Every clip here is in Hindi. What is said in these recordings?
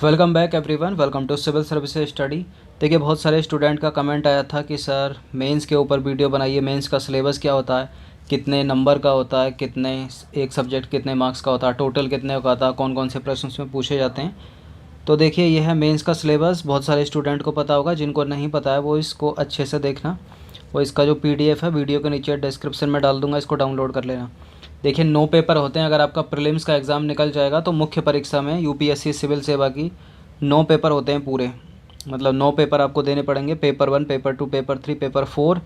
Welcome back everyone, welcome to civil services study. देखिए, बहुत सारे स्टूडेंट का कमेंट आया था कि सर मेंस के ऊपर वीडियो बनाइए। मेंस का सिलेबस क्या होता है, कितने नंबर का होता है, कितने एक सब्जेक्ट कितने मार्क्स का होता है, टोटल कितने का होता है, कौन कौन से प्रश्न उसमें पूछे जाते हैं। तो देखिए, यह है मेंस का सिलेबस। बहुत सारे स्टूडेंट को पता होगा, जिनको नहीं पता है वो इसको अच्छे से देखना। वो इसका जो PDF है वीडियो के नीचे डिस्क्रिप्शन में डाल दूँगा, इसको डाउनलोड कर लेना। देखिए, 9 पेपर होते हैं। अगर आपका प्रीलिम्स का एग्ज़ाम निकल जाएगा तो मुख्य परीक्षा में UPSC सिविल सेवा की 9 पेपर होते हैं पूरे। मतलब 9 पेपर आपको देने पड़ेंगे। पेपर 1, पेपर 2, पेपर 3, पेपर 4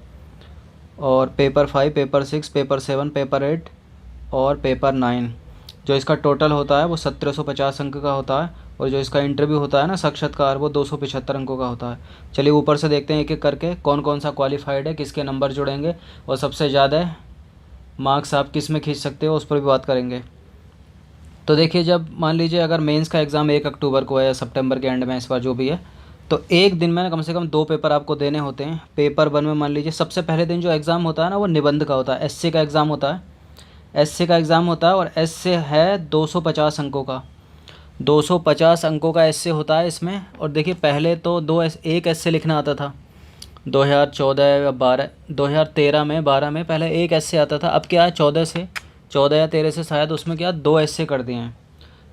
और पेपर 5, पेपर 6, पेपर 7, पेपर 8 और पेपर 9। जो इसका टोटल होता है वो 1750 अंक का होता है। और जो इसका इंटरव्यू होता है ना, साक्षात्कार, वो 275 अंकों का होता है। चलिए ऊपर से देखते हैं एक एक करके कौन कौन सा क्वालिफाइड है, किसके नंबर जुड़ेंगे और सबसे ज़्यादा मार्क्स आप किस में खींच सकते हो, उस पर भी बात करेंगे। तो देखिए, जब मान लीजिए अगर मेंस का एग्ज़ाम 1 अक्टूबर को है या सितंबर के एंड में, इस बार जो भी है, तो एक दिन में कम से कम 2 पेपर आपको देने होते हैं। पेपर 1 में मान लीजिए सबसे पहले दिन जो एग्ज़ाम होता है ना, वो निबंध का होता है। SC का एग्ज़ाम होता है। SC का एग्ज़ाम होता है और SC है 250 अंकों का। 250 अंकों का SC होता है इसमें। और देखिए, पहले तो एक SC लिखना आता था। 2014 या 2013 में 12 में पहले एक SC आता था। अब क्या है, 14 या 13 से शायद उसमें क्या 2 SC कर दिए हैं।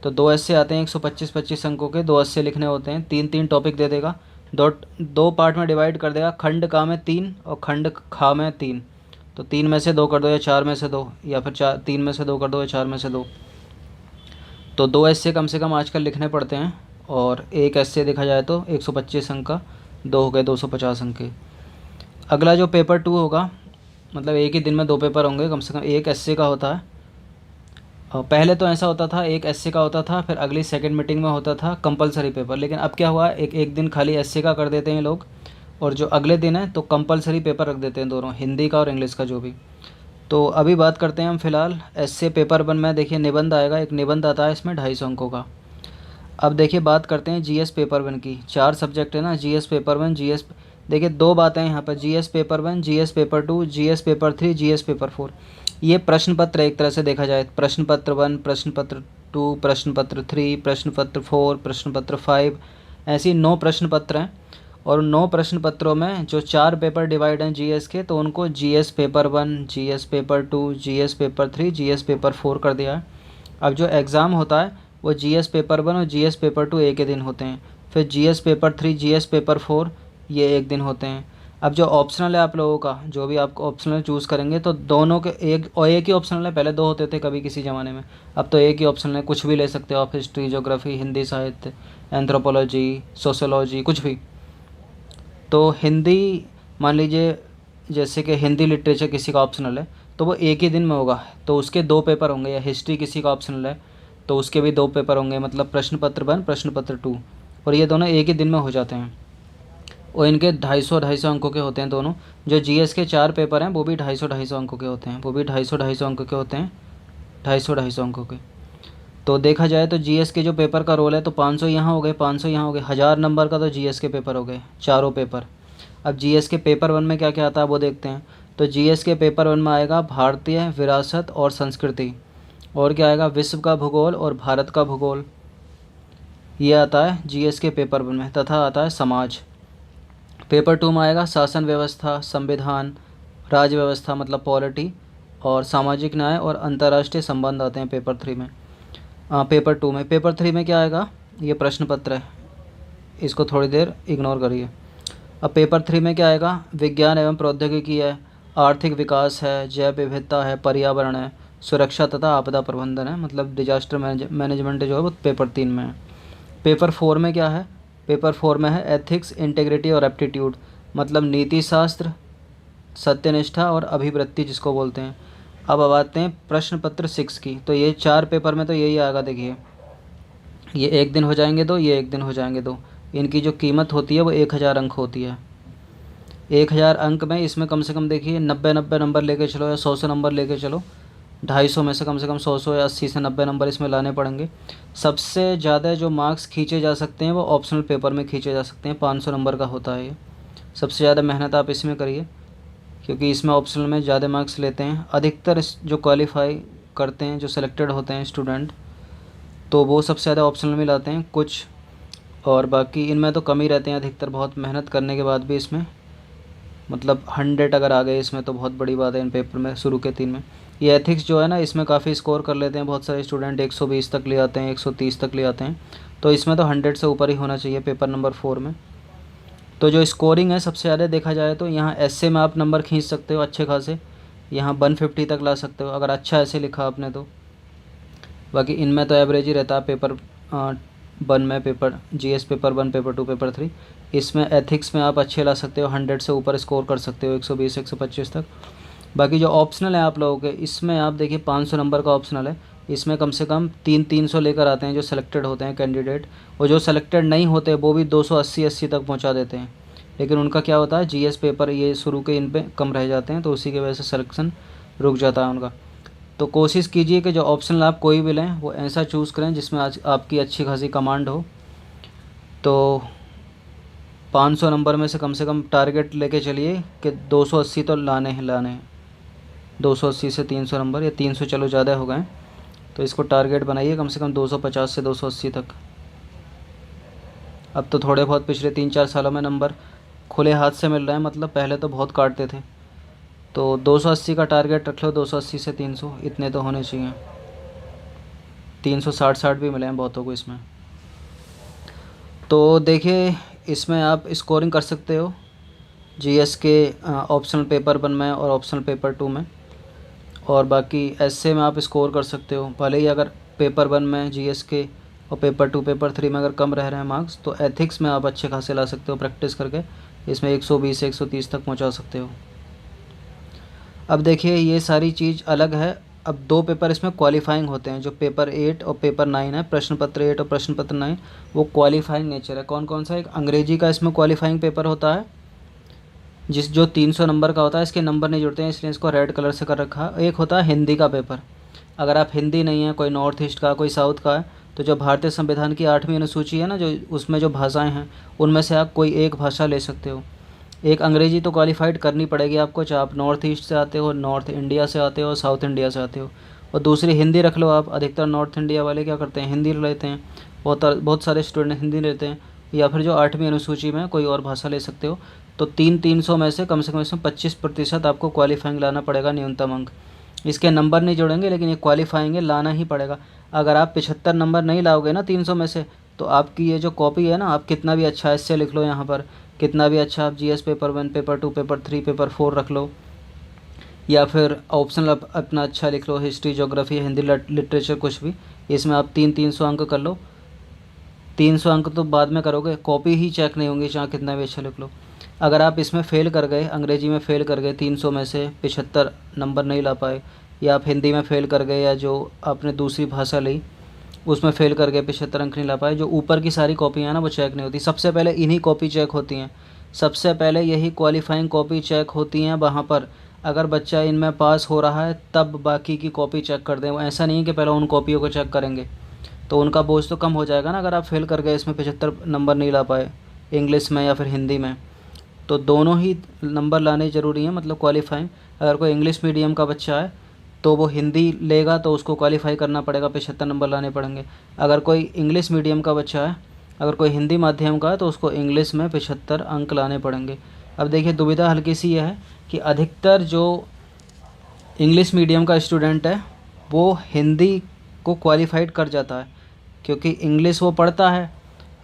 तो 2 SC आते हैं 125-25 अंकों के। 2 SC लिखने होते हैं। 3-3 टॉपिक दे देगा। दो पार्ट में डिवाइड कर देगा। खंड का में 3 और खंड खा में 3। तो 3 में से 2 कर दो या 4 में से 2, या फिर 3 में से 2 कर दो या 4 में से 2। तो 2 SC कम से कम आजकल लिखने पड़ते हैं। और एक SC देखा जाए तो 125 अंक का, 2 हो गए 250 अंक के। अगला जो पेपर 2 होगा, मतलब एक ही दिन में 2 पेपर होंगे। कम से कम एक SC का होता है। और पहले तो ऐसा होता था, एक SC का होता था, फिर अगली सेकंड मीटिंग में होता था कंपलसरी पेपर। लेकिन अब क्या हुआ, एक दिन खाली SC का कर देते हैं लोग, और जो अगले दिन है तो कंपलसरी पेपर रख देते हैं, दोनों, हिंदी का और इंग्लिश का जो भी। तो अभी बात करते हैं हम फिलहाल SC पेपर 1 में। देखिए, निबंध आएगा। एक निबंध आता है इसमें 250 अंकों का। अब देखिए, बात करते हैं GS पेपर 1 की। 4 सब्जेक्ट है ना, GS पेपर 1, GS। देखिए, 2 बातें हैं यहाँ पर, GS paper 1, GS paper 2, GS paper 3, GS paper 4। ये प्रश्न पत्र एक तरह से देखा जाए, प्रश्न पत्र 1, प्रश्न पत्र 2, प्रश्न पत्र 3, प्रश्न पत्र 4, प्रश्न पत्र 5, ऐसी 9 प्रश्न पत्र हैं। और 9 प्रश्न पत्रों में जो 4 पेपर डिवाइड हैं GS के, तो उनको GS paper 1, GS paper 2, GS paper 3, GS paper 4 कर दिया है। अब जो एग्ज़ाम होता है वो GS पेपर 1 और GS पेपर 2 एक ही दिन होते हैं। फिर GS पेपर 3, GS पेपर 4 ये एक दिन होते हैं। अब जो ऑप्शनल है आप लोगों का, जो भी आप ऑप्शनल चूज़ करेंगे, तो दोनों के एक ही ऑप्शनल है। पहले 2 होते थे कभी किसी ज़माने में, अब तो एक ही ऑप्शनल है। कुछ भी ले सकते हो आप, हिस्ट्री, ज्योग्राफी, हिंदी साहित्य, एंथ्रोपोलॉजी, सोशोलॉजी, कुछ भी। तो हिंदी मान लीजिए, जैसे कि हिंदी लिटरेचर किसी का ऑप्शनल है तो वो एक ही दिन में होगा, तो उसके 2 पेपर होंगे। या हिस्ट्री किसी का ऑप्शनल है तो उसके भी 2 पेपर होंगे, मतलब प्रश्न पत्र 1, प्रश्न पत्र 2। और ये दोनों एक ही दिन में हो जाते हैं। और इनके 250-250 अंकों के होते हैं दोनों। जो GS के 4 पेपर हैं वो भी 250-250 अंकों के होते हैं। वो भी 250-250 अंकों के होते हैं, 250-250 अंकों के। तो देखा जाए तो GS के जो पेपर का रोल है, तो 500 यहाँ हो गए, 500 यहाँ हो गए, 1000 नंबर का तो GS के पेपर हो गए, चारों पेपर। अब GS के पेपर 1 में क्या क्या आता है वो देखते हैं। तो GS के पेपर 1 में आएगा भारतीय विरासत और संस्कृति। और क्या आएगा, विश्व का भूगोल और भारत का भूगोल। ये आता है GS के पेपर 1 में। तथा आता है समाज। पेपर 2 में आएगा शासन व्यवस्था, संविधान, राज्य व्यवस्था मतलब पॉलिटी, और सामाजिक न्याय और अंतर्राष्ट्रीय संबंध आते हैं पेपर 3 में। पेपर 2 में। पेपर 3 में क्या आएगा, ये प्रश्न पत्र है, इसको थोड़ी देर इग्नोर करिए। अब पेपर 3 में क्या आएगा, विज्ञान एवं प्रौद्योगिकी है, आर्थिक विकास है, जैव विविधता है, पर्यावरण है, सुरक्षा तथा आपदा प्रबंधन है, मतलब डिजास्टर मैनेजमेंट जो है वो पेपर 3 में है। पेपर 4 में क्या है, पेपर 4 में है एथिक्स, इंटेग्रिटी और एप्टीट्यूड, मतलब नीति शास्त्र, सत्यनिष्ठा और अभिवृत्ति जिसको बोलते हैं। अब आते हैं प्रश्न पत्र 6 की। तो ये 4 पेपर में तो यही आएगा। देखिए, ये एक दिन हो जाएंगे 2, ये एक दिन हो जाएंगे 2। इनकी जो कीमत होती है वो 1000 अंक होती है। 1000 अंक में इसमें कम से कम देखिए 90-90 नंबर लेके चलो या 100 नंबर लेके चलो। 250 में से कम 100 या 80 से 90 नंबर इसमें लाने पड़ेंगे। सबसे ज़्यादा जो मार्क्स खींचे जा सकते हैं वो ऑप्शनल पेपर में खींचे जा सकते हैं। 500 नंबर का होता है ये। सबसे ज़्यादा मेहनत आप इसमें करिए, क्योंकि इसमें ऑप्शनल में ज़्यादा मार्क्स लेते हैं। अधिकतर जो क्वालिफाई करते हैं, जो सिलेक्टेड होते हैं स्टूडेंट, तो वो सबसे ज़्यादा ऑप्शनल में लाते हैं। कुछ और बाकी इनमें तो कम ही रहते हैं अधिकतर, बहुत मेहनत करने के बाद भी इसमें मतलब 100 अगर आ गए इसमें तो बहुत बड़ी बात है इन पेपर में, शुरू के 3 में। ये एथिक्स जो है ना, इसमें काफ़ी स्कोर कर लेते हैं बहुत सारे स्टूडेंट, 120 तक ले आते हैं, 130 तक ले आते हैं। तो इसमें तो 100 से ऊपर ही होना चाहिए पेपर नंबर 4 में। तो जो स्कोरिंग है सबसे ज़्यादा देखा जाए तो यहाँ एस्से में आप नंबर खींच सकते हो अच्छे खासे, यहाँ 150 तक ला सकते हो अगर अच्छा ऐसे लिखा आपने तो। बाकी इनमें तो एवरेज ही रहता है पेपर 1 में, paper GS paper 1, paper 2, paper 3। इसमें एथिक्स में आप अच्छे ला सकते हो, 100 से ऊपर स्कोर कर सकते हो, 120 125 तक। बाकी जो ऑप्शनल है आप लोगों के, इसमें आप देखिए 500 नंबर का ऑप्शनल है। इसमें कम से कम 300 लेकर आते हैं जो सिलेक्टेड होते हैं कैंडिडेट, और जो सिलेक्टेड नहीं होते वो भी 280 तक पहुंचा देते हैं। लेकिन उनका क्या होता है, जीएस पेपर ये शुरू के इन पे कम रह जाते हैं, तो उसी की वजह से सिलेक्शन रुक जाता है उनका। तो कोशिश कीजिए कि जो ऑप्शनल आप कोई भी लें वो ऐसा चूज़ करें जिसमें आज आपकी अच्छी खासी कमांड हो। तो 500 नंबर में से कम टारगेट लेके चलिए कि 280 तो लाने हैं 280 से 300 नंबर, या 300 चलो ज़्यादा हो गए, तो इसको टारगेट बनाइए कम से कम 250 से 280 तक। अब तो थोड़े बहुत पिछले 3-4 सालों में नंबर खुले हाथ से मिल रहे हैं, मतलब पहले तो बहुत काटते थे। तो 280 का टारगेट रख लो, 280 से 300 इतने तो होने चाहिए। 360 भी मिले हैं बहुतों को इसमें। तो देखिए इसमें आप स्कोरिंग कर सकते हो जीएस के ऑप्शनल पेपर 1 में और ऑप्शनल पेपर 2 में, और बाकी एसए में आप स्कोर कर सकते हो। भले ही अगर पेपर 1 में जीएस के और पेपर 2, पेपर 3 में अगर कम रह रहे हैं मार्क्स, तो एथिक्स में आप अच्छे खासे ला सकते हो प्रैक्टिस करके, इसमें 120 से 130 तक पहुंचा सकते हो। अब देखिए ये सारी चीज़ अलग है। अब 2 पेपर इसमें क्वालिफाइंग होते हैं, जो पेपर 8 और पेपर 9 है, प्रश्न पत्र 8 और प्रश्न पत्र 9, वो क्वालिफाइंग नेचर है। कौन कौन सा? एक अंग्रेजी का इसमें क्वालिफाइंग पेपर होता है, जो 300 नंबर का होता है, इसके नंबर नहीं जुड़ते हैं इसलिए इसको रेड कलर से कर रखा है। एक होता है हिंदी का पेपर, अगर आप हिंदी नहीं है, कोई नॉर्थ ईस्ट का, कोई साउथ का है, तो जो भारतीय संविधान की 8वीं अनुसूची है ना, जो उसमें जो भाषाएँ हैं उनमें से आप कोई एक भाषा ले सकते हो। एक अंग्रेजी तो क्वालिफाइड करनी पड़ेगी आपको, चाहे आप नॉर्थ ईस्ट से आते हो, नॉर्थ इंडिया से आते हो, साउथ इंडिया से आते हो। और दूसरी हिंदी रख लो आप। अधिकतर नॉर्थ इंडिया वाले क्या करते हैं, हिंदी लेते हैं, बहुत सारे स्टूडेंट हिंदी लेते हैं, या फिर जो 8वीं अनुसूची में कोई और भाषा ले सकते हो। तो 300 में से कम इसमें 25% आपको क्वालिफाइंग लाना पड़ेगा, न्यूनतम अंक। इसके नंबर नहीं जोड़ेंगे लेकिन ये क्वालिफाइंग है, लाना ही पड़ेगा। अगर आप 75 नंबर नहीं लाओगे ना 300 में से, तो आपकी ये जो कॉपी है ना, आप कितना भी अच्छा इससे लिख लो यहाँ पर, कितना भी अच्छा आप GS paper 1, paper 2, paper 3, paper 4 रख लो, या फिर ऑप्शनल अपना अच्छा लिख लो, हिस्ट्री, ज्योग्राफी, हिंदी लिटरेचर, कुछ भी, इसमें आप 300 अंक कर लो। 300 अंक तो बाद में करोगे, कॉपी ही चेक नहीं होंगी चाहे कितना भी अच्छा लिख लो। अगर आप इसमें फ़ेल कर गए, अंग्रेजी में फ़ेल कर गए, 300 में से 75 नंबर नहीं ला पाए, या आप हिंदी में फ़ेल कर गए, या जो आपने दूसरी भाषा ली उसमें फ़ेल कर गए, 75 अंक नहीं ला पाए, जो ऊपर की सारी कॉपियाँ हैं ना वो चेक नहीं होती। सबसे पहले इन्हीं कॉपी चेक होती हैं, सबसे पहले यही क्वालिफाइंग कॉपी चेक होती हैं वहाँ पर। अगर बच्चा इनमें पास हो रहा है तब बाकी की कॉपी चेक कर दें। वो ऐसा नहीं है कि पहले उन कॉपियों को चेक करेंगे, तो उनका बोझ तो कम हो जाएगा ना। अगर आप फ़ेल कर गए, इसमें 75 नंबर नहीं ला पाए इंग्लिश में या फिर हिंदी में, तो दोनों ही नंबर लाने ज़रूरी हैं, मतलब क्वालिफाइंग। अगर कोई इंग्लिश मीडियम का बच्चा है तो वो हिंदी लेगा तो उसको क्वालिफाई करना पड़ेगा, 75 नंबर लाने पड़ेंगे। अगर कोई इंग्लिश मीडियम का बच्चा है, अगर कोई हिंदी माध्यम का है, तो उसको इंग्लिश में 75 अंक लाने पड़ेंगे। अब देखिए दुविधा हल्की सी यह है कि अधिकतर जो इंग्लिश मीडियम का स्टूडेंट है वो हिंदी को क्वालिफाइड कर जाता है, क्योंकि इंग्लिश वो पढ़ता है,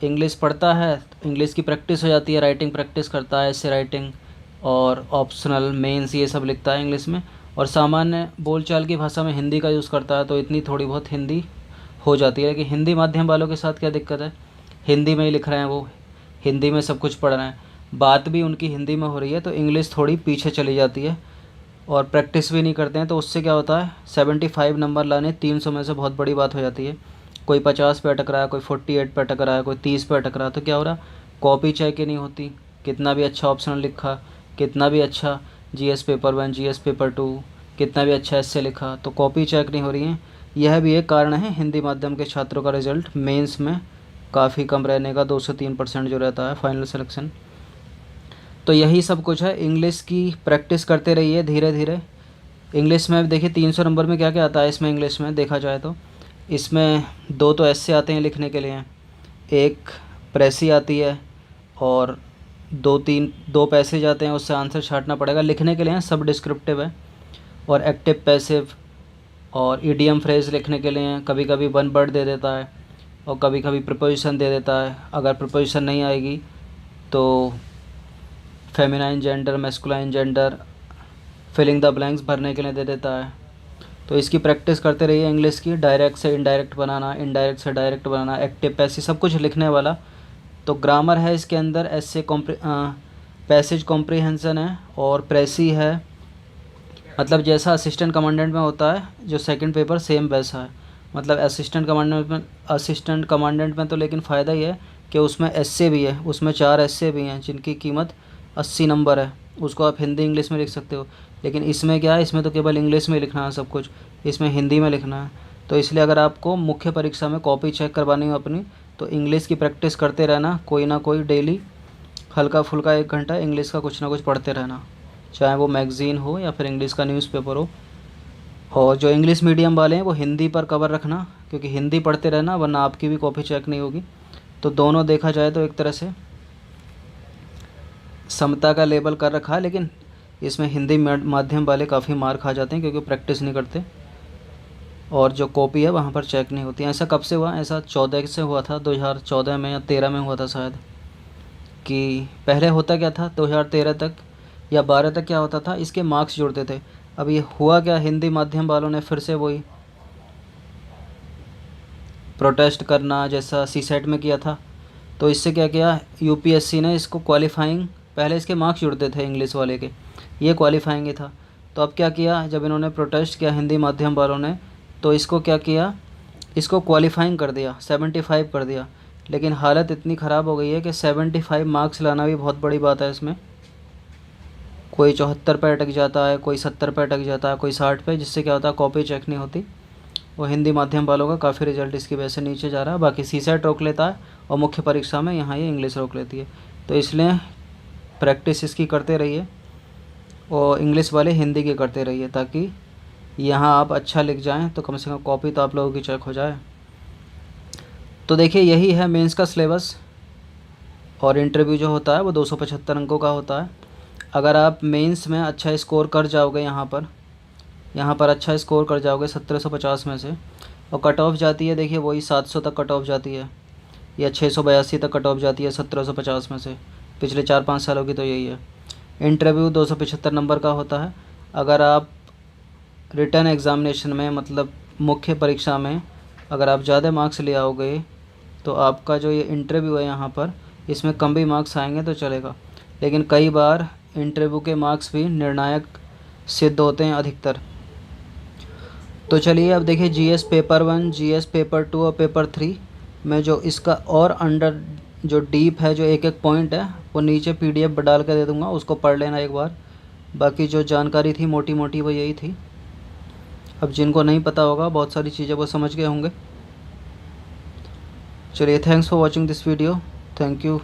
इंग्लिश की प्रैक्टिस हो जाती है, राइटिंग प्रैक्टिस करता है, ऐसे राइटिंग और ऑप्शनल मेंस ये सब लिखता है इंग्लिश में, और सामान्य बोलचाल की भाषा में हिंदी का यूज़ करता है, तो इतनी थोड़ी बहुत हिंदी हो जाती है। लेकिन हिंदी माध्यम वालों के साथ क्या दिक्कत है, हिंदी में ही लिख रहे हैं वो, हिंदी में सब कुछ पढ़ रहे हैं, बात भी उनकी हिंदी में हो रही है, तो इंग्लिश थोड़ी पीछे चली जाती है और प्रैक्टिस भी नहीं करते हैं। तो उससे क्या होता है, 75 नंबर लाने 300 में से बहुत बड़ी बात हो जाती है। कोई 50 पे अटक रहा है, कोई 48 पे अटक रहा है, कोई 30 पे अटक रहा है, तो क्या हो रहा, कॉपी चेक ही नहीं होती। कितना भी अच्छा ऑप्शनल लिखा, कितना भी अच्छा जीएस पेपर 1, जीएस पेपर 2, कितना भी अच्छा एस्से लिखा, तो कॉपी चेक नहीं हो रही है। यह भी एक कारण है हिंदी माध्यम के छात्रों का रिजल्ट मेंस में काफ़ी कम रहने का, 2 से 3% जो रहता है फाइनल सिलेक्शन। तो यही सब कुछ है। इंग्लिश की प्रैक्टिस करते रहिए धीरे धीरे। इंग्लिश में देखिए 300 नंबर में क्या क्या आता है इसमें, इंग्लिश में देखा जाए तो इसमें 2 तो ऐसे आते हैं लिखने के लिए, एक प्रेसी आती है और दो पैसेज आते हैं, उससे आंसर छांटना पड़ेगा। लिखने के लिए सब डिस्क्रिप्टिव है। और एक्टिव पैसिव और ईडियम फ्रेज लिखने के लिए कभी कभी वन वर्ड दे देता है और कभी कभी प्रिपोजिशन दे देता है। अगर प्रिपोजिशन नहीं आएगी तो feminine gender, masculine gender, filling the blanks भरने के लिए दे देता है। तो इसकी प्रैक्टिस करते रहिए इंग्लिश की। डायरेक्ट से इनडायरेक्ट बनाना, इनडायरेक्ट से डायरेक्ट बनाना, एक्टिव पैसिव सब कुछ लिखने वाला। तो ग्रामर है इसके अंदर, ऐसे पैसेज कॉम्प्रिहेंसन है और प्रेसी है। मतलब जैसा असिस्टेंट कमांडेंट में होता है जो सेकंड पेपर, सेम वैसा है। मतलब असिस्टेंट कमांडेंट में तो लेकिन फ़ायदा ही है कि उसमें एस्से भी है, उसमें 4 एस्से भी हैं जिनकी कीमत 80 नंबर है। उसको आप हिंदी इंग्लिश में लिख सकते हो। लेकिन इसमें क्या है, इसमें तो केवल इंग्लिश में लिखना है सब कुछ, इसमें हिंदी में लिखना है। तो इसलिए अगर आपको मुख्य परीक्षा में कॉपी चेक करवानी हो अपनी, तो इंग्लिश की प्रैक्टिस करते रहना, कोई ना कोई डेली हल्का फुल्का 1 घंटा इंग्लिश का कुछ ना कुछ पढ़ते रहना, चाहे वो मैगज़ीन हो या फिर इंग्लिश का न्यूज़पेपर हो। और जो इंग्लिश मीडियम वाले हैं वो हिंदी पर कवर रखना, क्योंकि हिंदी पढ़ते रहना, वरना आपकी भी कॉपी चेक नहीं होगी। तो दोनों देखा जाए तो एक तरह से समता का लेबल कर रखा है, लेकिन इसमें हिंदी माध्यम वाले काफ़ी मार खा जाते हैं क्योंकि प्रैक्टिस नहीं करते और जो कॉपी है वहाँ पर चेक नहीं होती। ऐसा कब से हुआ? ऐसा 14 से हुआ था, 2014 में या 13 में हुआ था शायद। कि पहले होता क्या था, 2013 तक या 12 तक क्या होता था, इसके मार्क्स जुड़ते थे। अब ये हुआ क्या, हिंदी माध्यम वालों ने फिर से वही प्रोटेस्ट करना जैसा सीसेट में किया था। तो इससे क्या किया, यूपीएससी ने इसको क्वालिफाइंग, पहले इसके मार्क्स जुड़ते थे इंग्लिश वाले के, ये क्वालिफाइंग ही था। तो अब क्या किया, जब इन्होंने प्रोटेस्ट किया हिंदी माध्यम वालों ने, तो इसको क्या किया, इसको क्वालिफाइंग कर दिया, 75 कर दिया। लेकिन हालत इतनी ख़राब हो गई है कि 75 मार्क्स लाना भी बहुत बड़ी बात है। इसमें कोई 74 पे अटक जाता है, कोई 70 पे अटक जाता है, कोई 60 पे, जिससे क्या होता है कॉपी चेक नहीं होती। वो हिंदी माध्यम वालों का काफ़ी रिजल्ट इसकी वजह से नीचे जा रहा है। बाकी सीसेट रोक लेता है और मुख्य परीक्षा में यहाँ ये इंग्लिश रोक लेती है। तो इसलिए प्रैक्टिस इसकी करते रहिए और इंग्लिश वाले हिंदी की करते रहिए, ताकि यहाँ आप अच्छा लिख जाएं तो कम से कम कॉपी तो आप लोगों की चेक हो जाए। तो देखिए यही है मेंस का सिलेबस। और इंटरव्यू जो होता है वो 275 अंकों का होता है। अगर आप मेंस में अच्छा स्कोर कर जाओगे, यहाँ पर अच्छा स्कोर कर जाओगे 1750 में से, और कट ऑफ जाती है देखिए वही 700 तक कट ऑफ जाती है या 682 तक कट ऑफ जाती है 1750 में से। पिछले 4-5 सालों की तो यही है। इंटरव्यू 275 नंबर का होता है। अगर आप रिटर्न एग्ज़ामिनेशन में, मतलब मुख्य परीक्षा में, अगर आप ज़्यादा मार्क्स ले आओगे तो आपका जो ये इंटरव्यू है यहाँ पर, इसमें कम भी मार्क्स आएंगे तो चलेगा। लेकिन कई बार इंटरव्यू के मार्क्स भी निर्णायक सिद्ध होते हैं अधिकतर। तो चलिए अब देखिए जीएस पेपर 1, जीएस पेपर 2 और पेपर 3 में जो इसका और अंडर जो डीप है, जो एक एक पॉइंट है, वो नीचे पीडीएफ डाल कर दे दूँगा, उसको पढ़ लेना एक बार। बाकी जो जानकारी थी मोटी मोटी वो यही थी। अब जिनको नहीं पता होगा बहुत सारी चीज़ें वो समझ गए होंगे। चलिए, thanks for watching this video. Thank you.